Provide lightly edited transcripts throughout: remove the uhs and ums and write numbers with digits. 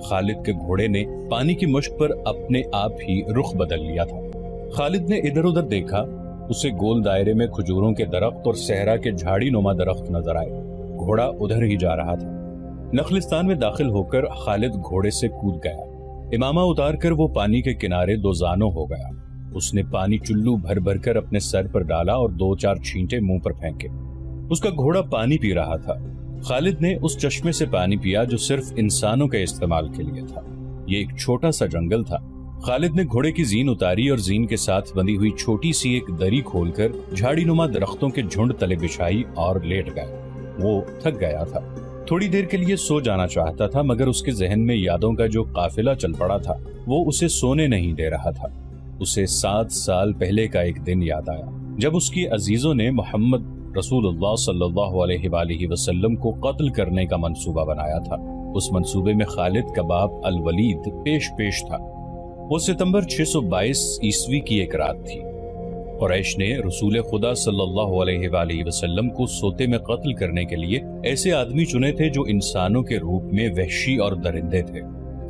خالد کے گھوڑے نے پانی کی مشک پر اپنے آپ ہی رخ بدل لیا تھا۔ خالد نے ادھر ادھر دیکھا، اسے گول دائرے میں کھجوروں کے درخت اور صحرا کے جھاڑی نما درخت نظر آئے۔ گھوڑا ادھر ہی جا رہا تھا۔ نخلستان میں داخل ہو کر خالد گھوڑے سے کود گیا۔ امامہ اتار کر وہ پانی کے کنارے دو زانوں ہو گیا۔ اس نے پانی چلو بھر بھر کر اپنے سر پر ڈالا اور 2-4 چھینٹے منہ پر پھینکے۔ اس کا گھوڑا پانی پی رہا تھا۔ خالد نے اس چشمے سے پانی پیا جو صرف انسانوں کے استعمال کے لیے تھا۔ یہ ایک چھوٹا سا جنگل تھا۔ خالد نے گھوڑے کی زین اتاری اور زین کے ساتھ بندی ہوئی چھوٹی سی ایک دری کھول کر جھاڑی نما درختوں کے جھنڈ تلے بچھائی اور لیٹ گیا۔ وہ تھک گیا تھا، تھوڑی دیر کے لیے سو جانا چاہتا تھا، مگر اس کے ذہن میں یادوں کا جو قافلہ چل پڑا تھا وہ اسے سونے نہیں دے رہا تھا۔ اسے 7 سال پہلے کا ایک دن یاد آیا جب اس کی عزیزوں نے محمد رسول اللہ صلی اللہ علیہ وآلہ وسلم کو قتل کرنے کا منصوبہ بنایا تھا۔ اس منصوبے میں خالد کا باپ الولید پیش تھا۔ وہ ستمبر 622 عیسوی کی ایک رات تھی۔ قریش نے رسول خدا صلی اللہ علیہ وآلہ وسلم کو سوتے میں قتل کرنے کے لیے ایسے آدمی چنے تھے جو انسانوں کے روپ میں وحشی اور درندے تھے۔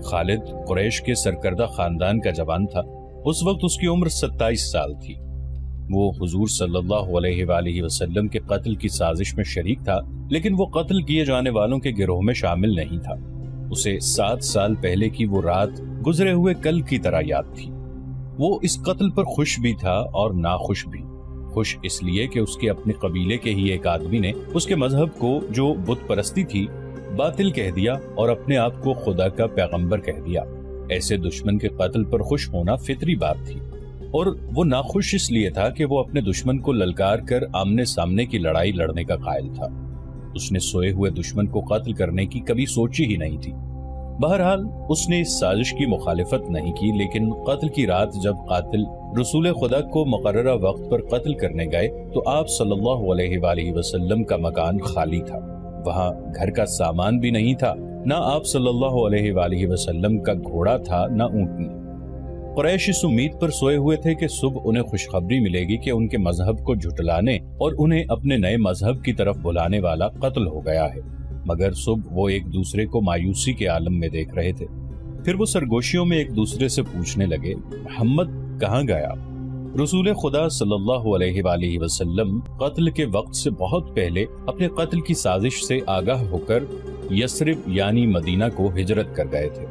خالد قریش کے سرکردہ خاندان کا جوان تھا۔ اس وقت اس کی عمر 27 سال تھی۔ وہ حضور صلی اللہ علیہ وآلہ وسلم کے قتل کی سازش میں شریک تھا، لیکن وہ قتل کیے جانے والوں کے گروہ میں شامل نہیں تھا۔ اسے 7 سال پہلے کی وہ رات گزرے ہوئے کل کی طرح یاد تھی۔ وہ اس قتل پر خوش بھی تھا اور ناخوش بھی۔ خوش اس لیے کہ اس کے اپنے قبیلے کے ہی ایک آدمی نے اس کے مذہب کو، جو بت پرستی تھی، باطل کہہ دیا اور اپنے آپ کو خدا کا پیغمبر کہہ دیا۔ ایسے دشمن کے قتل پر خوش ہونا فطری بات تھی، اور وہ ناخوش اس لیے تھا کہ وہ اپنے دشمن کو للکار کر آمنے سامنے کی لڑائی لڑنے کا قائل تھا۔ اس نے سوئے ہوئے دشمن کو قتل کرنے کی کبھی سوچی ہی نہیں تھی۔ بہرحال اس نے اس سازش کی مخالفت نہیں کی، لیکن قتل کی رات جب قاتل رسول خدا کو مقررہ وقت پر قتل کرنے گئے تو آپ صلی اللہ علیہ وآلہ وسلم کا مکان خالی تھا۔ وہاں گھر کا سامان بھی نہیں تھا، نہ آپ صلی اللہ علیہ وآلہ وسلم کا گھوڑا تھا، نہ اونٹنی۔ قریش اس امید پر سوئے ہوئے تھے کہ صبح انہیں خوشخبری ملے گی کہ ان کے مذہب کو جھٹلانے اور انہیں اپنے نئے مذہب کی طرف بلانے والا قتل ہو گیا ہے، مگر صبح وہ ایک دوسرے کو مایوسی کے عالم میں دیکھ رہے تھے۔ پھر وہ سرگوشیوں میں ایک دوسرے سے پوچھنے لگے، محمد کہاں گیا؟ رسول خدا صلی اللہ علیہ وآلہ وسلم قتل کے وقت سے بہت پہلے اپنے قتل کی سازش سے آگاہ ہو کر یثرب یعنی مدینہ کو ہجرت کر گئے تھے۔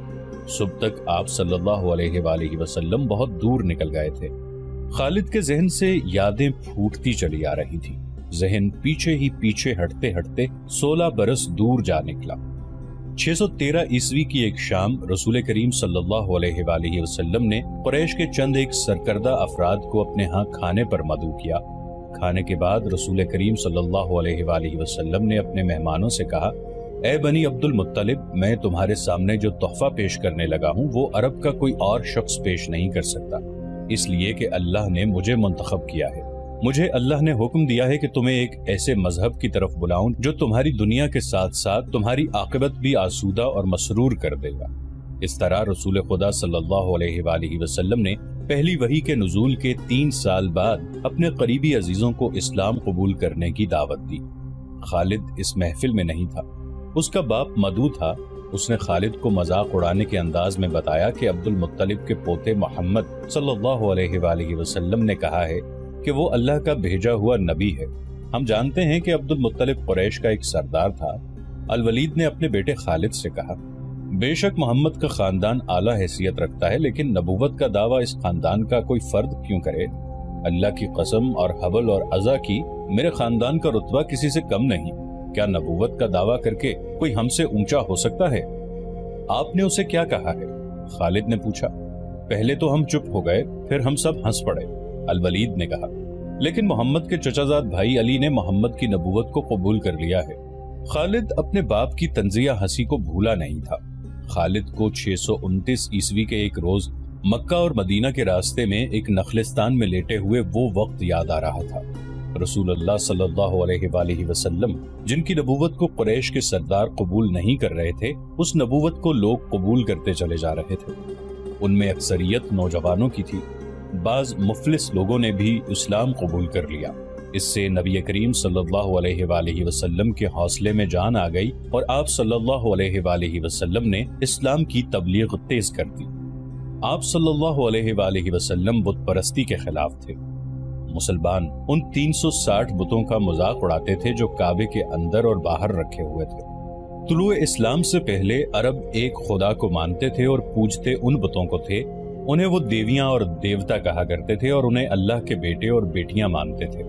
صبح تک آپ صلی اللہ علیہ وآلہ وسلم بہت دور نکل گئے تھے۔ خالد کے ذہن سے یادیں پھوٹتی چلی آ رہی تھی۔ ذہن پیچھے ہی پیچھے ہٹتے ہٹتے 16 برس دور جا نکلا۔ 613 عیسوی کی ایک شام رسول کریم صلی اللہ علیہ وآلہ وسلم نے قریش کے چند ایک سرکردہ افراد کو اپنے ہاں کھانے پر مدعو کیا۔ کھانے کے بعد رسول کریم صلی اللہ علیہ وآلہ وسلم نے اپنے مہمانوں سے کہا، اے بنی عبد المطلب، میں تمہارے سامنے جو تحفہ پیش کرنے لگا ہوں وہ عرب کا کوئی اور شخص پیش نہیں کر سکتا، اس لیے کہ اللہ نے مجھے منتخب کیا ہے۔ مجھے اللہ نے حکم دیا ہے کہ تمہیں ایک ایسے مذہب کی طرف بلاؤں جو تمہاری دنیا کے ساتھ ساتھ تمہاری عاقبت بھی آسودہ اور مسرور کر دے گا۔ اس طرح رسول خدا صلی اللہ علیہ وآلہ وسلم نے پہلی وحی کے نزول کے 3 سال بعد اپنے قریبی عزیزوں کو اسلام قبول کرنے کی دعوت دی۔ خالد اس محفل میں نہیں تھا، اس کا باپ مدعو تھا۔ اس نے خالد کو مذاق اڑانے کے انداز میں بتایا کہ عبد المطلب کے پوتے محمد صلی اللہ علیہ وآلہ وسلم نے کہا ہے کہ وہ اللہ کا بھیجا ہوا نبی ہے۔ ہم جانتے ہیں کہ عبد المطلب قریش کا ایک سردار تھا۔ الولید نے اپنے بیٹے خالد سے کہا، بے شک محمد کا خاندان اعلیٰ حیثیت رکھتا ہے، لیکن نبوت کا دعویٰ اس خاندان کا کوئی فرد کیوں کرے؟ اللہ کی قسم اور حبل اور عزا کی، میرے خاندان کا رتبہ کسی سے کم نہیں۔ کیا نبوت کا دعویٰ کر کے کوئی ہم سے اونچا ہو سکتا ہے؟ آپ نے اسے کیا کہا ہے؟ خالد نے پوچھا۔ پہلے تو ہم چپ ہو گئے، پھر ہم سب ہنس پڑے، الولید نے کہا۔ لیکن محمد کے چچا زاد بھائی علی نے محمد کی نبوت کو قبول کر لیا ہے۔ خالد اپنے باپ کی طنزیہ ہنسی کو بھولا نہیں تھا۔ خالد کو 629 عیسوی کے ایک روز مکہ اور مدینہ کے راستے میں ایک نخلستان میں لیٹے ہوئے وہ وقت یاد آ رہا تھا۔ رسول اللہ صلی اللہ علیہ وآلہ وسلم جن کی نبوت کو قریش کے سردار قبول نہیں کر رہے تھے، اس نبوت کو لوگ قبول کرتے چلے جا رہے تھے۔ ان میں اکثریت نوجوانوں کی تھی۔ بعض مفلس لوگوں نے بھی اسلام قبول کر لیا۔ اس سے نبی کریم صلی اللہ علیہ وآلہ وسلم کے حوصلے میں جان آ گئی اور آپ صلی اللہ علیہ وآلہ وسلم نے اسلام کی تبلیغ تیز کر دی۔ آپ صلی اللہ علیہ وآلہ وسلم بت پرستی کے خلاف تھے۔ مسلمان ان 360 بتوں کا مذاق اڑاتے تھے جو کعبے کے اندر اور باہر رکھے ہوئے تھے۔ طلوع اسلام سے پہلے عرب ایک خدا کو مانتے تھے اور پوجتے ان بتوں کو تھے۔ انہیں وہ دیویاں اور دیوتا کہا کرتے تھے اور انہیں اللہ کے بیٹے اور بیٹیاں مانتے تھے۔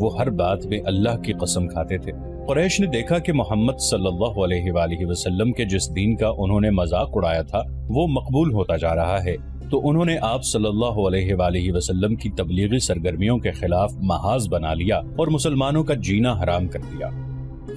وہ ہر بات میں اللہ کی قسم کھاتے تھے۔ قریش نے دیکھا کہ محمد صلی اللہ علیہ وآلہ وسلم کے جس دین کا انہوں نے مذاق اڑایا تھا وہ مقبول ہوتا جا رہا ہے، تو انہوں نے آپ صلی اللہ علیہ وآلہ وسلم کی تبلیغی سرگرمیوں کے خلاف محاذ بنا لیا اور مسلمانوں کا جینا حرام کر دیا۔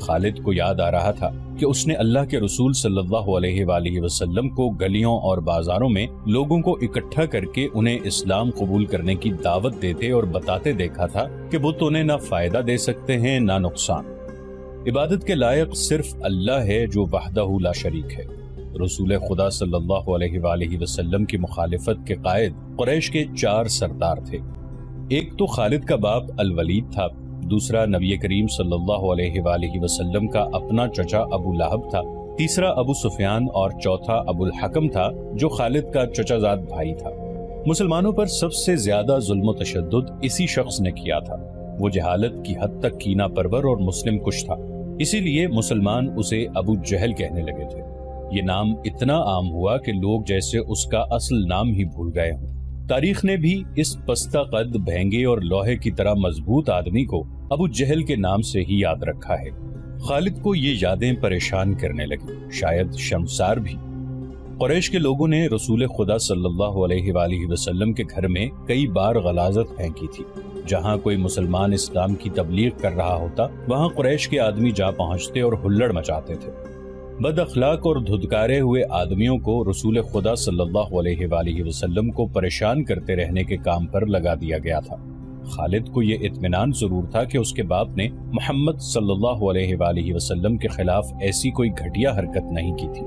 خالد کو یاد آ رہا تھا کہ اس نے اللہ کے رسول صلی اللہ علیہ وآلہ وسلم کو گلیوں اور بازاروں میں لوگوں کو اکٹھا کر کے انہیں اسلام قبول کرنے کی دعوت دیتے اور بتاتے دیکھا تھا کہ بت انہیں نہ فائدہ دے سکتے ہیں نہ نقصان۔ عبادت کے لائق صرف اللہ ہے جو وحدہ لا شریک ہے۔ رسول خدا صلی اللہ علیہ وآلہ وسلم کی مخالفت کے قائد قریش کے 4 سردار تھے۔ ایک تو خالد کا باپ الولید تھا، دوسرا نبی کریم صلی اللہ علیہ وآلہ وسلم کا اپنا چچا ابو لہب تھا، تیسرا ابو سفیان اور چوتھا ابو الحکم تھا جو خالد کا چچا زاد بھائی تھا۔ مسلمانوں پر سب سے زیادہ ظلم و تشدد اسی شخص نے کیا تھا۔ وہ جہالت کی حد تک کینہ پرور اور مسلم کش تھا، اسی لیے مسلمان اسے ابو جہل کہنے لگے تھے۔ یہ نام اتنا عام ہوا کہ لوگ جیسے اس کا اصل نام ہی بھول گئے ہوں۔ تاریخ نے بھی اس پستہ قد، بھینگے اور لوہے کی طرح مضبوط آدمی کو ابو جہل کے نام سے ہی یاد رکھا ہے۔ خالد کو یہ یادیں پریشان کرنے لگی، شاید شرمسار بھی۔ قریش کے لوگوں نے رسول خدا صلی اللہ علیہ وآلہ وسلم کے گھر میں کئی بار غلاظت پھینکی تھی۔ جہاں کوئی مسلمان اسلام کی تبلیغ کر رہا ہوتا وہاں قریش کے آدمی جا پہنچتے اور ہلڑ مچاتے تھے۔ بد اخلاق اور دھدکارے ہوئے آدمیوں کو رسول خدا صلی اللہ علیہ وآلہ وسلم کو پریشان کرتے رہنے کے کام پر لگا دیا گیا تھا۔ خالد کو یہ اطمینان ضرور تھا کہ اس کے باپ نے محمد صلی اللہ علیہ وآلہ وسلم کے خلاف ایسی کوئی گھٹیا حرکت نہیں کی تھی۔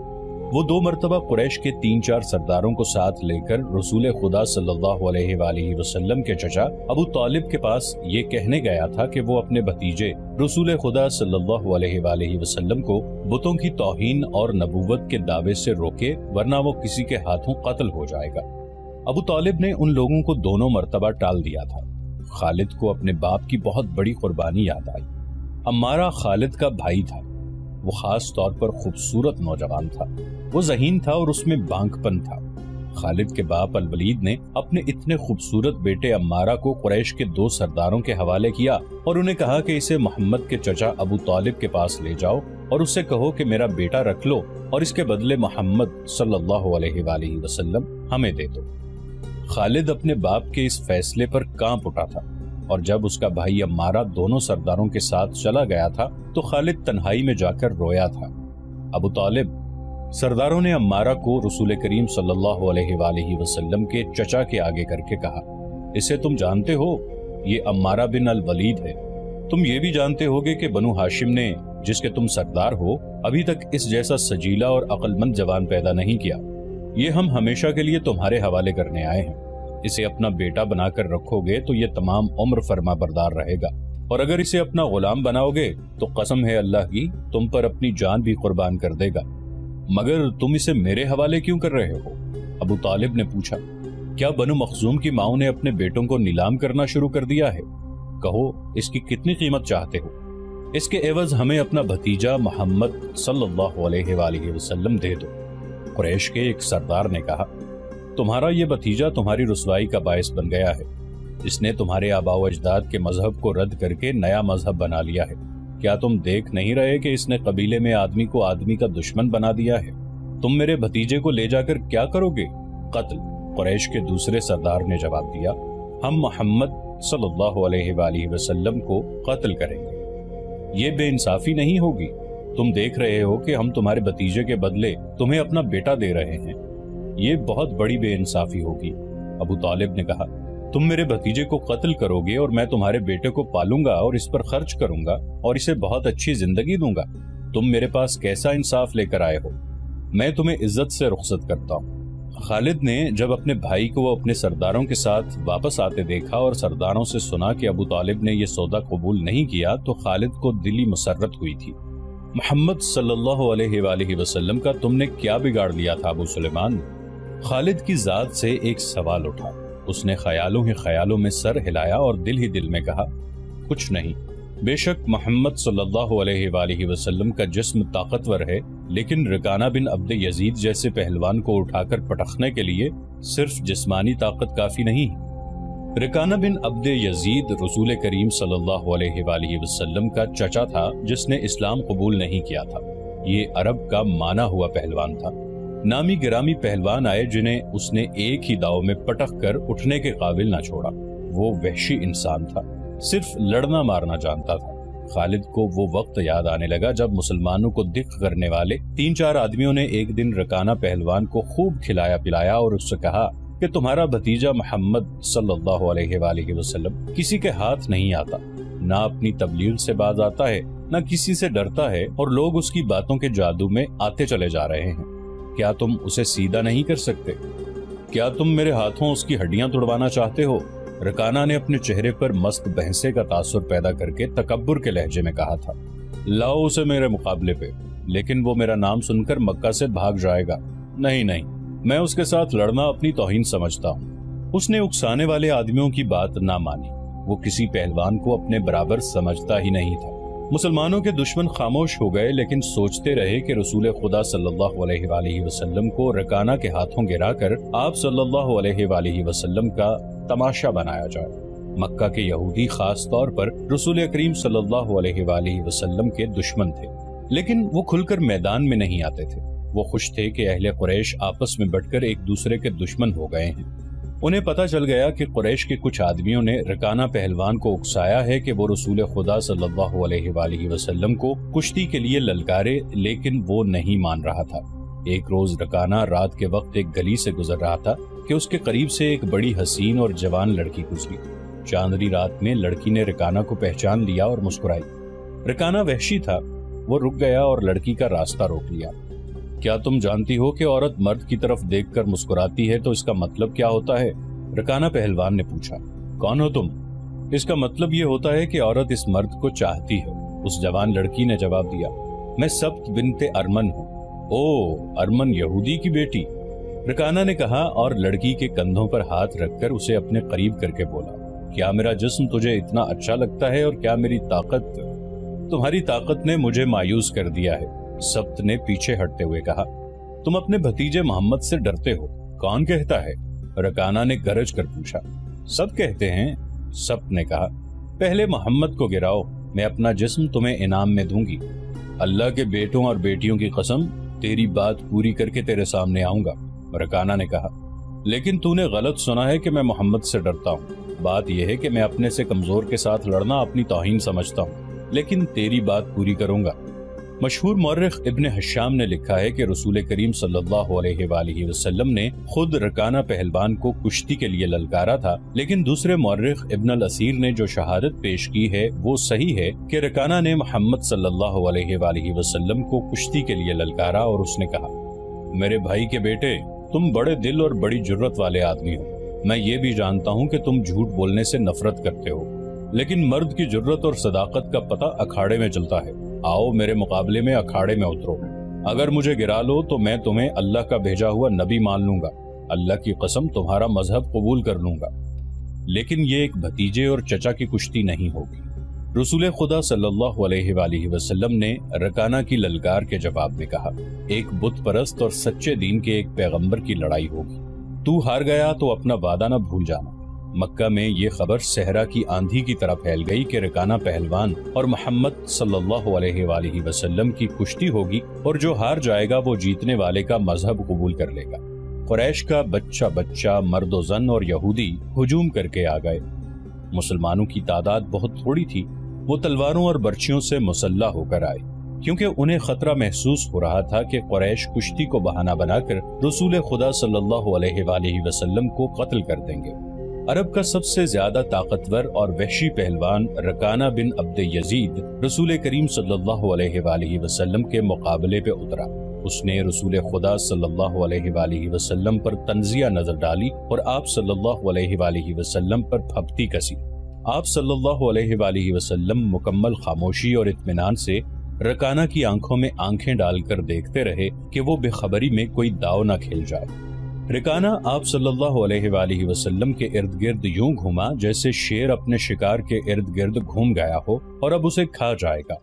وہ 2 مرتبہ قریش کے 3-4 سرداروں کو ساتھ لے کر رسول خدا صلی اللہ علیہ وآلہ وسلم کے چچا ابو طالب کے پاس یہ کہنے گیا تھا کہ وہ اپنے بھتیجے رسول خدا صلی اللہ علیہ وآلہ وسلم کو بتوں کی توہین اور نبوت کے دعوے سے روکے، ورنہ وہ کسی کے ہاتھوں قتل ہو جائے گا۔ ابو طالب نے ان لوگوں کو دونوں مرتبہ ٹال دیا تھا۔ خالد کو اپنے باپ کی بہت بڑی قربانی یاد آئی۔ عمارہ خالد کا بھائی تھا۔ وہ خاص طور پر خوبصورت نوجوان تھا۔ وہ ذہین تھا اور اس میں بانک پن تھا۔ خالد کے باپ الولید نے اپنے اتنے خوبصورت بیٹے عمارہ کو قریش کے 2 سرداروں کے حوالے کیا اور انہیں کہا کہ اسے محمد کے چچا ابو طالب کے پاس لے جاؤ اور اس سے کہو کہ میرا بیٹا رکھ لو اور اس کے بدلے محمد صلی اللہ علیہ وآلہ وسلم ہمیں دے دو۔ خالد اپنے باپ کے اس فیصلے پر کانپ اٹھا تھا، اور جب اس کا بھائی عمارہ دونوں سرداروں کے ساتھ چلا گیا تھا تو خالد تنہائی میں جا کر رویا تھا۔ ابو طالب، سرداروں نے عمارہ کو رسول کریم صلی اللہ علیہ وآلہ وسلم کے چچا کے آگے کر کے کہا، اسے تم جانتے ہو، یہ عمارہ بن الولید ہے۔ تم یہ بھی جانتے ہوگے کہ بنو ہاشم نے، جس کے تم سردار ہو، ابھی تک اس جیسا سجیلا اور عقل مند جوان پیدا نہیں کیا۔ یہ ہم ہمیشہ کے لیے تمہارے حوالے کرنے آئے ہیں۔ اسے اپنا بیٹا بنا کر رکھو گے تو یہ تمام عمر فرما بردار رہے گا، اور اگر اسے اپنا غلام بناؤ گے تو قسم ہے اللہ کی تم پر اپنی جان بھی قربان کر دے گا۔ مگر تم اسے میرے حوالے کیوں کر رہے ہو؟ ابو طالب نے پوچھا۔ کیا بنو مخزوم کی ماؤں نے اپنے بیٹوں کو نیلام کرنا شروع کر دیا ہے؟ کہو اس کی کتنی قیمت چاہتے ہو؟ اس کے عوض ہمیں اپنا بھتیجا محمد صلی اللہ علیہ وآلہ وسلم دے دو۔ قریش کے ایک سردار نے کہا، تمہارا یہ بھتیجا تمہاری رسوائی کا باعث بن گیا ہے۔ اس نے تمہارے آباء و اجداد کے مذہب کو رد کر کے نیا مذہب بنا لیا ہے۔ کیا تم دیکھ نہیں رہے کہ اس نے قبیلے میں آدمی کو آدمی کا دشمن بنا دیا ہے؟ تم میرے بھتیجے کو لے جا کر کیا کرو گے؟ قتل۔ قریش کے دوسرے سردار نے جواب دیا، ہم محمد صلی اللہ علیہ وآلہ وسلم کو قتل کریں گے۔ یہ بے انصافی نہیں ہوگی۔ تم دیکھ رہے ہو کہ ہم تمہارے بھتیجے کے بدلے تمہیں اپنا بیٹا دے رہے ہیں۔ یہ بہت بڑی بے انصافی ہوگی۔ ابو طالب نے کہا، تم میرے بھتیجے کو قتل کرو گے اور میں تمہارے بیٹے کو پالوں گا اور اس پر خرچ کروں گا اور اسے بہت اچھی زندگی دوں گا۔ تم میرے پاس کیسا انصاف لے کر آئے ہو؟ میں تمہیں عزت سے رخصت کرتا ہوں۔ خالد نے جب اپنے بھائی کو وہ اپنے سرداروں کے ساتھ واپس آتے دیکھا اور سرداروں سے سنا کہ ابو طالب نے یہ سودا قبول نہیں کیا تو خالد کو دلی مسرت ہوئی تھی۔ محمد صلی اللہ علیہ وآلہ وسلم کا تم نے کیا بگاڑ لیا تھا ابو سلیمان؟ خالد کی ذات سے ایک سوال اٹھا۔ اس نے خیالوں ہی خیالوں میں سر ہلایا اور دل ہی دل میں کہا، کچھ نہیں۔ بے شک محمد صلی اللہ علیہ وآلہ وسلم کا جسم طاقتور ہے، لیکن رکانہ بن عبد یزید جیسے پہلوان کو اٹھا کر پٹخنے کے لیے صرف جسمانی طاقت کافی نہیں۔ رکانہ بن عبد یزید رسول کریم صلی اللہ علیہ وآلہ وسلم کا چچا تھا جس نے اسلام قبول نہیں کیا تھا۔ یہ عرب کا مانا ہوا پہلوان تھا۔ نامی گرامی پہلوان آئے جنہیں اس نے ایک ہی داؤ میں پٹخ کر اٹھنے کے قابل نہ چھوڑا۔ وہ وحشی انسان تھا، صرف لڑنا مارنا جانتا تھا۔ خالد کو وہ وقت یاد آنے لگا جب مسلمانوں کو دکھ کرنے والے 3-4 آدمیوں نے ایک دن رکانہ پہلوان کو خوب کھلایا پلایا اور اس سے کہا کہ تمہارا بھتیجا محمد صلی اللہ علیہ وآلہ وسلم کسی کے ہاتھ نہیں آتا، نہ اپنی تبلیغ سے باز آتا ہے، نہ کسی سے ڈرتا ہے، اور لوگ اس کی باتوں کے جادو میں آتے چلے جا رہے ہیں۔ کیا تم اسے سیدھا نہیں کر سکتے؟ کیا تم میرے ہاتھوں اس کی ہڈیاں توڑوانا چاہتے ہو؟ رکانہ نے اپنے چہرے پر مست بہنسے کا تاثر پیدا کر کے تکبر کے لہجے میں کہا تھا، لاؤ اسے میرے مقابلے پہ، لیکن وہ میرا نام سن کر مکہ سے بھاگ جائے گا۔ نہیں نہیں، میں اس کے ساتھ لڑنا اپنی توہین سمجھتا ہوں۔ اس نے اکسانے والے آدمیوں کی بات نہ مانی۔ وہ کسی پہلوان کو اپنے برابر سمجھتا ہی نہیں تھا۔ مسلمانوں کے دشمن خاموش ہو گئے، لیکن سوچتے رہے کہ رسول خدا صلی اللہ علیہ وآلہ وسلم کو رکانہ کے ہاتھوں گرا کر آپ صلی اللہ علیہ وآلہ وسلم کا تماشا بنایا جائے۔ مکہ کے یہودی خاص طور پر رسول اکریم صلی اللہ علیہ وآلہ وسلم کے دشمن تھے، لیکن وہ کھل کر میدان میں نہیں آتے تھے۔ وہ خوش تھے کہ اہل قریش آپس میں بٹ کر ایک دوسرے کے دشمن ہو گئے ہیں۔ انہیں پتہ چل گیا کہ قریش کے کچھ آدمیوں نے رکانہ پہلوان کو اکسایا ہے کہ وہ رسول خدا صلی اللہ علیہ وآلہ وسلم کو کشتی کے لیے للکارے، لیکن وہ نہیں مان رہا تھا۔ ایک روز رکانہ رات کے وقت ایک گلی سے گزر رہا تھا کہ اس کے قریب سے ایک بڑی حسین اور جوان لڑکی گزری۔ چاندنی رات میں لڑکی نے رکانہ کو پہچان لیا اور مسکرائی۔ رکانہ وحشی تھا، وہ رک گیا اور لڑکی کا راستہ روک لیا۔ کیا تم جانتی ہو کہ عورت مرد کی طرف دیکھ کر مسکراتی ہے تو اس کا مطلب کیا ہوتا ہے؟ رکانہ پہلوان نے پوچھا۔ کون ہو تم؟ اس کا مطلب یہ ہوتا ہے کہ عورت اس مرد کو چاہتی ہے، اس جوان لڑکی نے جواب دیا۔ میں سبت بنت ارمن ہوں۔ او، ارمن یہودی کی بیٹی؟ رکانہ نے کہا اور لڑکی کے کندھوں پر ہاتھ رکھ کر اسے اپنے قریب کر کے بولا، کیا میرا جسم تجھے اتنا اچھا لگتا ہے اور کیا میری طاقت؟ تمہاری طاقت نے مجھے مایوس کر دیا ہے، سبت نے پیچھے ہٹتے ہوئے کہا۔ تم اپنے بھتیجے محمد سے ڈرتے ہو؟ کون کہتا ہے؟ رکانہ نے گرج کر پوچھا۔ سب کہتے ہیں، سبت نے کہا۔ پہلے محمد کو گراؤ، میں اپنا جسم تمہیں انعام میں دوں گی۔ اللہ کے بیٹوں اور بیٹیوں کی قسم، تیری بات پوری کر کے تیرے سامنے آؤں گا، رکانہ نے کہا۔ لیکن تو نے غلط سنا ہے کہ میں محمد سے ڈرتا ہوں۔ بات یہ ہے کہ میں اپنے سے کمزور کے ساتھ لڑنا اپنی توہین سمجھتا ہوں، لیکن تیری بات پوری کروں گا۔ مشہور مورخ ابن حشام نے لکھا ہے کہ رسول کریم صلی اللہ علیہ وآلہ وسلم نے خود رکانہ پہلوان کو کشتی کے لیے للکارا تھا، لیکن دوسرے مورخ ابن الاسیر نے جو شہادت پیش کی ہے وہ صحیح ہے کہ رکانہ نے محمد صلی اللہ علیہ وآلہ وسلم کو کشتی کے لیے للکارا اور اس نے کہا، میرے بھائی کے بیٹے، تم بڑے دل اور بڑی جرت والے آدمی ہو۔ میں یہ بھی جانتا ہوں کہ تم جھوٹ بولنے سے نفرت کرتے ہو، لیکن مرد کی جرت اور صداقت کا پتہ اکھاڑے میں چلتا ہے۔ آؤ میرے مقابلے میں اکھاڑے میں اترو۔ اگر مجھے گرا لو تو میں تمہیں اللہ کا بھیجا ہوا نبی مان لوں گا، اللہ کی قسم تمہارا مذہب قبول کر لوں گا، لیکن یہ ایک بھتیجے اور چچا کی کشتی نہیں ہوگی۔ رسول خدا صلی اللہ علیہ وآلہ وسلم نے رکانہ کی للکار کے جواب میں کہا، ایک بت پرست اور سچے دین کے ایک پیغمبر کی لڑائی ہوگی، تو ہار گیا تو اپنا وعدہ نہ بھول جانا۔ مکہ میں یہ خبر صحرا کی آندھی کی طرح پھیل گئی کہ رکانہ پہلوان اور محمد صلی اللہ علیہ وآلہ وسلم کی کشتی ہوگی اور جو ہار جائے گا وہ جیتنے والے کا مذہب قبول کر لے گا۔ قریش کا بچہ بچہ، مرد و زن اور یہودی ہجوم کر کے آ گئے۔ مسلمانوں کی تعداد بہت تھوڑی تھی، وہ تلواروں اور برچھیوں سے مسلح ہو کر آئے، کیونکہ انہیں خطرہ محسوس ہو رہا تھا کہ قریش کشتی کو بہانہ بنا کر رسول خدا صلی اللہ علیہ وآلہ وسلم کو قتل کر دیں گے۔ عرب کا سب سے زیادہ طاقتور اور وحشی پہلوان رکانہ بن عبد یزید رسول کریم صلی اللہ علیہ وآلہ وسلم کے مقابلے پہ اترا۔ اس نے رسول خدا صلی اللہ علیہ وآلہ وسلم پر طنزیہ نظر ڈالی اور آپ صلی اللہ علیہ وآلہ وسلم پر پھپتی کسی۔ آپ صلی اللہ علیہ وآلہ وسلم مکمل خاموشی اور اطمینان سے رکانہ کی آنکھوں میں آنکھیں ڈال کر دیکھتے رہے کہ وہ بے خبری میں کوئی داؤ نہ کھیل جائے۔ رکانہ آپ صلی اللہ علیہ وآلہ وسلم کے ارد گرد یوں گھوما جیسے شیر اپنے شکار کے ارد گرد گھوم گیا ہو اور اب اسے کھا جائے گا۔